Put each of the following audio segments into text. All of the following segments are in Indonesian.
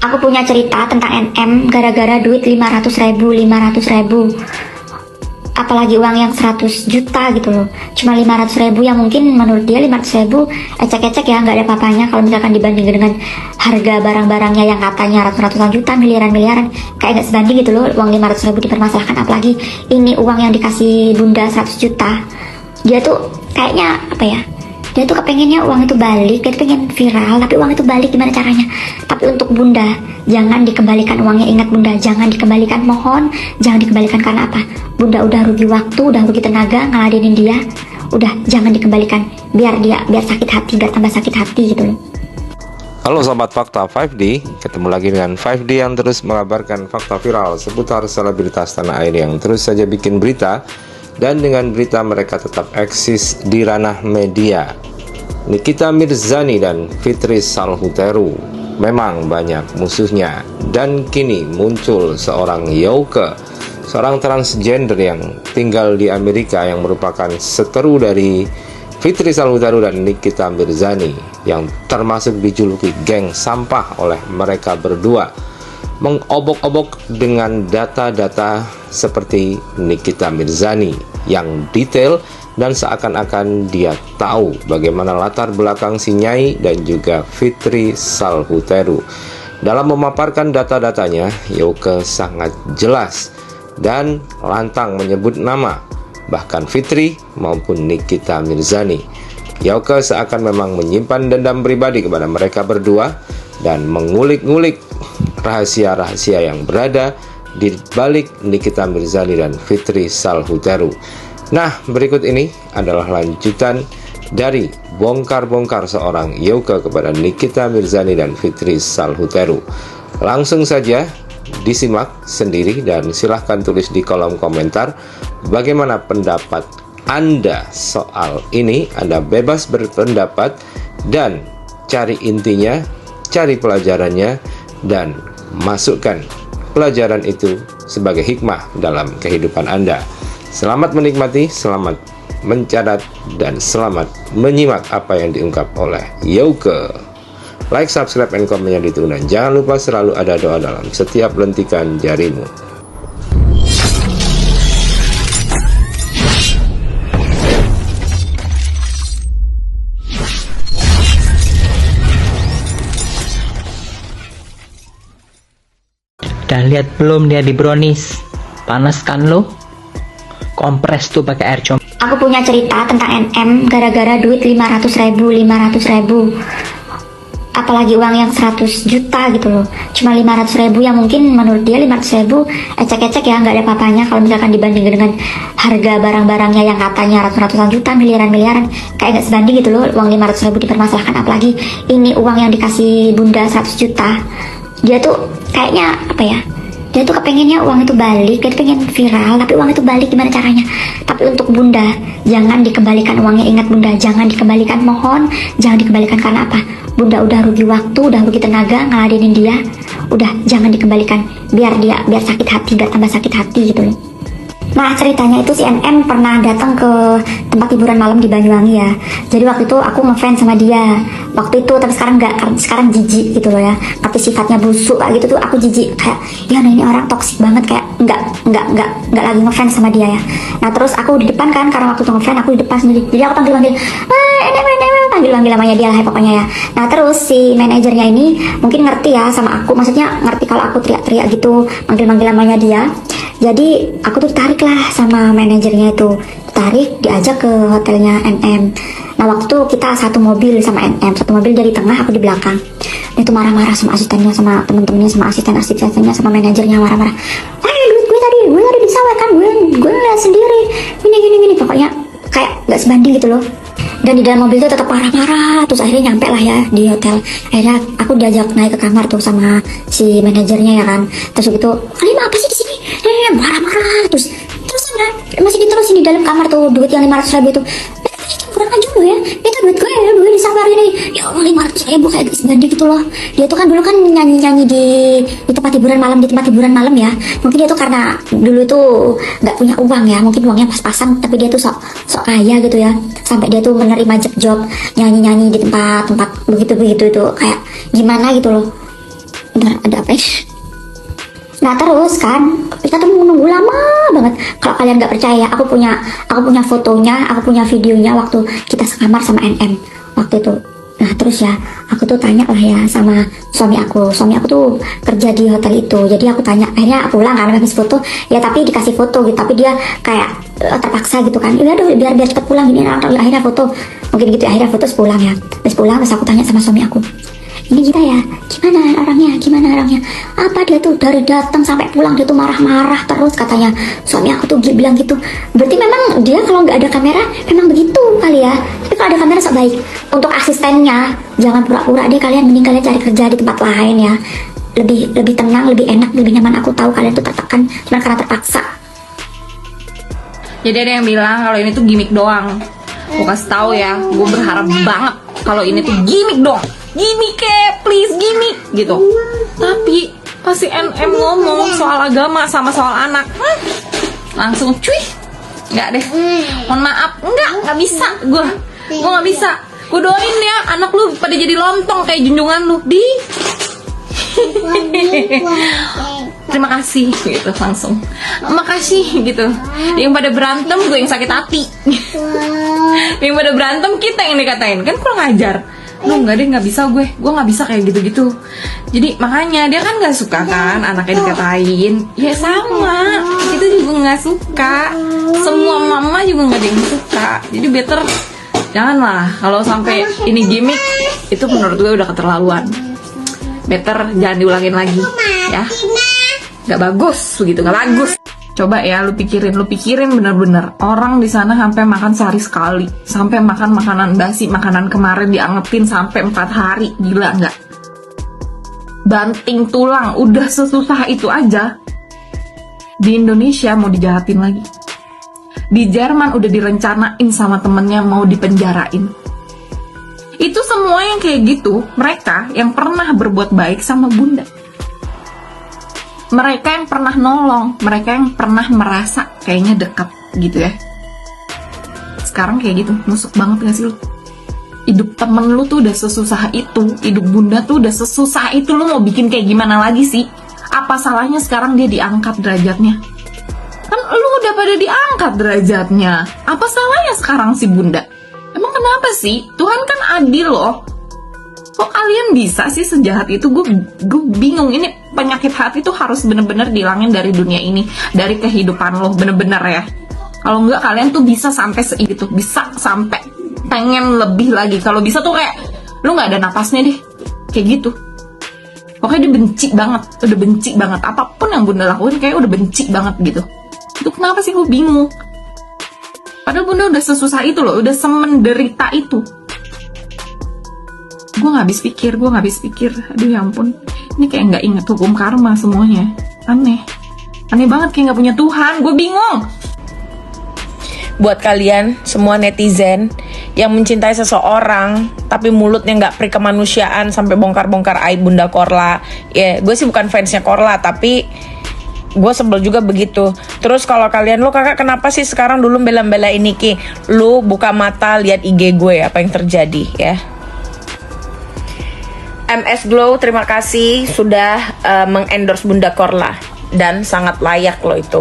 Aku punya cerita tentang NM gara-gara duit 500.000. Apalagi uang yang 100 juta gitu loh. Cuma 500.000 yang mungkin menurut dia 500.000 ecek-ecek ya, nggak ada apa-apanya kalau misalkan dibandingin dengan harga barang-barangnya yang katanya ratus-ratusan juta, miliaran-miliaran. Kayak nggak sebanding gitu loh, uang 500.000 dipermasalahkan. Apalagi ini uang yang dikasih bunda 100 juta. Dia tuh kayaknya apa ya, dia tuh kepengennya uang itu balik, dia tuh pengen viral, tapi uang itu balik gimana caranya. Tapi untuk bunda, jangan dikembalikan uangnya. Ingat bunda, jangan dikembalikan, mohon. Jangan dikembalikan. Karena apa? Bunda udah rugi waktu, udah rugi tenaga ngeladenin dia. Udah, jangan dikembalikan. Biar sakit hati, biar tambah sakit hati gitu loh. Halo Sobat Fakta 5D, ketemu lagi dengan 5D yang terus mengabarkan fakta viral seputar selebritas tanah air yang terus saja bikin berita. Dan dengan berita mereka tetap eksis di ranah media. Nikita Mirzani dan Fitri Salhuteru memang banyak musuhnya. Dan kini muncul seorang Youke, seorang transgender yang tinggal di Amerika yang merupakan seteru dari Fitri Salhuteru dan Nikita Mirzani, yang termasuk dijuluki geng sampah oleh mereka berdua, mengobok-obok dengan data-data seperti Nikita Mirzani yang detail dan seakan-akan dia tahu bagaimana latar belakang si Nyai dan juga Fitri Salhuteru. Dalam memaparkan data-datanya, Youke sangat jelas dan lantang menyebut nama, bahkan Fitri maupun Nikita Mirzani. Youke seakan memang menyimpan dendam pribadi kepada mereka berdua dan mengulik-ngulik rahasia-rahasia yang berada di balik Nikita Mirzani dan Fitri Salhuteru. Nah, berikut ini adalah lanjutan dari bongkar-bongkar seorang Youke kepada Nikita Mirzani dan Fitri Salhuteru. Langsung saja disimak sendiri dan silahkan tulis di kolom komentar bagaimana pendapat Anda soal ini. Anda bebas berpendapat dan cari intinya, cari pelajarannya, dan masukkan pelajaran itu sebagai hikmah dalam kehidupan Anda. Selamat menikmati, selamat mencatat, dan selamat menyimak apa yang diungkap oleh Youke. Like, subscribe, dan komennya ditunggu. Dan jangan lupa selalu ada doa dalam setiap lentikan jarimu. Dan lihat belum dia di brownies, panas kan lo? Kompres tuh pakai air comberan. Aku punya cerita tentang NM gara-gara duit 500.000. Apalagi uang yang 100 juta gitu loh. Cuma 500.000 yang mungkin menurut dia 500.000 ecek-ecek ya, nggak ada apa-apanya kalau misalkan dibandingin dengan harga barang-barangnya yang katanya ratus-ratusan juta, miliaran-miliaran. Kayak nggak sebanding gitu loh, uang 500.000 dipermasalahkan. Apalagi ini uang yang dikasih bunda 100 juta. Dia tuh kayaknya apa ya, dia tuh kepengennya uang itu balik, dia tuh pengen viral, tapi uang itu balik gimana caranya. Tapi untuk bunda, jangan dikembalikan uangnya. Ingat bunda, jangan dikembalikan, mohon. Jangan dikembalikan. Karena apa? Bunda udah rugi waktu, udah rugi tenaga ngeladenin dia. Udah, jangan dikembalikan. Biar sakit hati, biar tambah sakit hati gitu loh. Nah, ceritanya itu si NM pernah datang ke tempat hiburan malam di Banyuwangi ya. Jadi waktu itu aku ngefans sama dia waktu itu, tapi sekarang enggak, sekarang jijik gitu loh ya. Tapi sifatnya busuk kayak gitu tuh aku jijik, kayak ya nah ini orang toksik banget, kayak enggak lagi ngefans sama dia ya. Nah, terus aku di depan kan, karena waktu itu ngefans aku di depan sendiri. Jadi aku panggil panggil namanya dia lah ya pokoknya ya. Nah, terus si manajernya ini mungkin ngerti ya sama aku, maksudnya ngerti kalau aku teriak-teriak gitu, manggil namanya dia. Jadi aku tuh tarik lah sama manajernya itu, tarik diajak ke hotelnya NM. Nah, waktu itu kita satu mobil sama NM, satu mobil dari tengah, aku di belakang. Dia tuh marah-marah sama asistennya, sama temen-temennya, sama asistennya, sama manajernya, marah-marah. Duit gue tadi disawer kan, gue ngeliat sendiri, gini, pokoknya kayak gak sebanding gitu loh. Dan di dalam mobil tuh tetap marah-marah. Terus akhirnya nyampe lah ya di hotel. Akhirnya aku diajak naik ke kamar tuh sama si manajernya ya kan. Terus gitu, kalian apa sih di sini? Marah-marah. Terus masih diterusin di dalam kamar tuh, duit yang 500.000 itu. Kurang aja lo ya, itu duit gue ya, duit disabar ini. Ya Allah, 500.000 kayak sebanding gitu loh. Dia tuh kan dulu kan nyanyi-nyanyi di tempat hiburan malam ya. Mungkin dia tuh karena dulu tuh nggak punya uang ya, mungkin uangnya pas-pasan, tapi dia tuh sok kaya gitu ya. Sampai dia tuh menerima job nyanyi-nyanyi di tempat begitu itu kayak gimana gitu loh. Bentar, ada apa ya? Nah terus kan kita tuh menunggu lama banget. Kalau kalian nggak percaya, aku punya fotonya, aku punya videonya waktu kita sekamar sama NM waktu itu. Nah terus ya, aku tuh tanya lah ya sama suami aku tuh kerja di hotel itu, jadi aku tanya, akhirnya pulang kan habis foto ya, tapi dikasih foto gitu, tapi dia kayak terpaksa gitu kan, ya udah biar cepat pulang gini, akhirnya foto mungkin gitu, akhirnya foto pulang ya. Terus aku tanya sama suami aku, ini kita ya gimana orangnya, apa dia tuh dari datang sampai pulang dia tuh marah-marah terus katanya. Suami aku tuh bilang gitu, berarti memang dia kalau nggak ada kamera memang begitu kali ya, tapi kalau ada kamera sok baik. Untuk asistennya jangan pura-pura deh kalian, mending kalian cari kerja di tempat lain ya, lebih tenang, lebih enak, lebih nyaman. Aku tahu kalian tuh tertekan cuma karena terpaksa. Jadi ada yang bilang kalau ini tuh gimmick doang. Gue kasih tahu ya, gue berharap banget kalau ini tuh gimmick doang. Gimmick please gimmick gitu. Tapi pasti NM ngomong soal agama sama soal anak, langsung cuy, nggak deh. Mohon maaf, nggak bisa. Gue nggak bisa. Gue doain ya anak lu pada jadi lontong kayak junjungan lu di. Terima kasih gitu langsung. Makasih gitu. Yang pada berantem gue yang sakit hati. Yang pada berantem kita yang dikatain, kan kurang ajar. Lu nggak deh, nggak bisa gue nggak bisa kayak gitu-gitu. Jadi makanya dia kan nggak suka kan anaknya dikatain. Ya sama, kita juga nggak suka. Semua mama juga nggak ada yang suka. Jadi better janganlah kalau sampai ini gimmick, itu menurut gue udah keterlaluan. Better jangan diulangin lagi ya. Nggak bagus begitu, nggak bagus. Coba ya lu pikirin bener-bener orang di sana sampai makan sehari sekali, sampai makan makanan basi, makanan kemarin diangetin sampai 4 hari, gila nggak? Banting tulang udah sesusah itu aja, di Indonesia mau dijahatin lagi. Di Jerman udah direncanain sama temennya mau dipenjarain. Itu semua yang kayak gitu, mereka yang pernah berbuat baik sama bunda. Mereka yang pernah nolong, mereka yang pernah merasa kayaknya dekat gitu ya. Sekarang kayak gitu, nusuk banget gak sih lu? Hidup temen lu tuh udah sesusah itu, hidup bunda tuh udah sesusah itu, lu mau bikin kayak gimana lagi sih? Apa salahnya sekarang dia diangkat derajatnya? Kan lu udah pada diangkat derajatnya, apa salahnya sekarang si bunda? Emang kenapa sih? Tuhan kan adil loh. Kok kalian bisa sih sejahat itu? Gue bingung. Ini penyakit hati tuh harus bener-bener dihilangin dari dunia ini, dari kehidupan lo, bener-bener ya. Kalau enggak kalian tuh bisa sampai segitu, bisa sampai pengen lebih lagi. Kalau bisa tuh kayak lu nggak ada napasnya deh, kayak gitu. Pokoknya dia benci banget, udah benci banget. Apapun yang bunda lakuin kayak udah benci banget gitu. Itu kenapa sih gue bingung? Padahal bunda udah sesusah itu loh, udah semenderita itu. Gue gak habis pikir. Aduh ya ampun, ini kayak gak inget hukum karma semuanya. Aneh banget, kayak gak punya Tuhan. Gue bingung. Buat kalian semua netizen yang mencintai seseorang tapi mulutnya gak peri kemanusiaan sampai bongkar-bongkar aib bunda Korla. Ya gue sih bukan fansnya Korla, tapi gue sebel juga begitu. Terus kalau kalian, lu kakak kenapa sih sekarang dulu bela-belain Niki? Lu buka mata lihat IG gue apa yang terjadi ya. MS Glow terima kasih sudah mengendorse bunda Korla, dan sangat layak loh itu.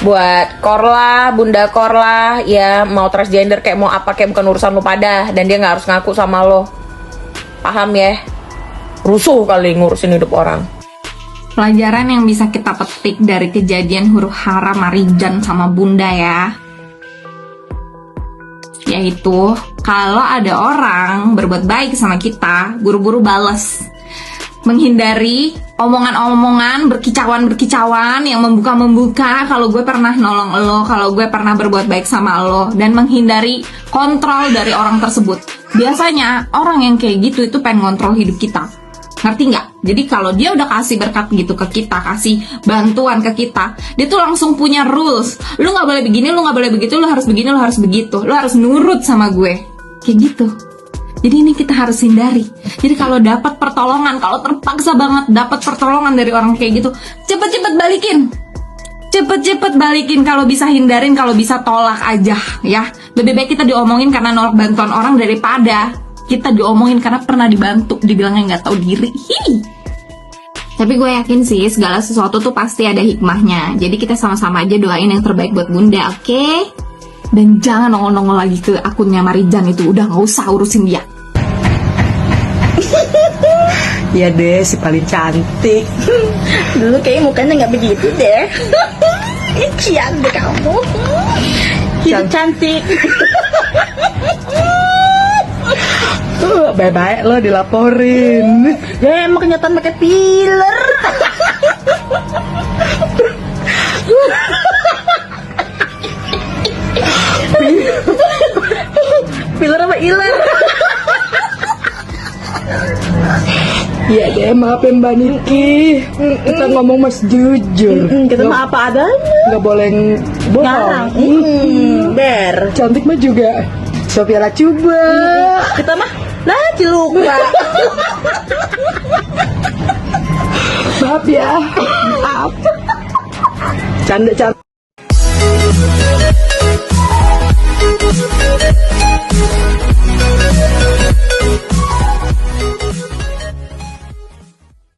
Buat Korla, bunda Korla ya, mau transgender kayak mau apa kayak bukan urusan lu pada, dan dia nggak harus ngaku sama lo. Paham ya? Rusuh kali ngurusin hidup orang. Pelajaran yang bisa kita petik dari kejadian huru hara Marijan sama bunda ya, yaitu kalau ada orang berbuat baik sama kita, buru-buru bales. Menghindari omongan-omongan berkicauan yang membuka kalau gue pernah nolong lo, kalau gue pernah berbuat baik sama lo, dan menghindari kontrol dari orang tersebut. Biasanya orang yang kayak gitu itu pengen ngontrol hidup kita. Ngerti nggak? Jadi kalau dia udah kasih berkat gitu ke kita, kasih bantuan ke kita, dia tuh langsung punya rules. Lu nggak boleh begini, lu nggak boleh begitu, lu harus begini, lu harus begitu, lu harus nurut sama gue. Kayak gitu. Jadi ini kita harus hindari. Jadi kalau dapat pertolongan, kalau terpaksa banget dapat pertolongan dari orang kayak gitu, cepet-cepet balikin. Cepet-cepet balikin. Kalau bisa hindarin, kalau bisa tolak aja ya. Lebih baik kita diomongin karena nolak bantuan orang daripada kita diomongin karena pernah dibantu, dibilangnya nggak tahu diri. Tapi gue yakin sih segala sesuatu tuh pasti ada hikmahnya. Jadi kita sama-sama aja doain yang terbaik buat Bunda, oke? Dan jangan nongol-nongol lagi ke akunnya Marijan itu, udah nggak usah urusin dia. Iya deh, si paling cantik. Dulu kayaknya mukanya nggak begitu deh. Kian deh kamu. Hidup cantik. Baik-baik lo dilaporin. Ya emang kenyataan pakai filler. Filler apa iler? Iya deh, maafin Mbak Niki. Kita ngomong mas jujur. Kita mah apa adanya. Nggak boleh Ngarang. bohong. Ber. Cantik mah juga Sophia Lacuba. Kita mah nah ciluka. Maaf ya. Maaf. Canda-canda.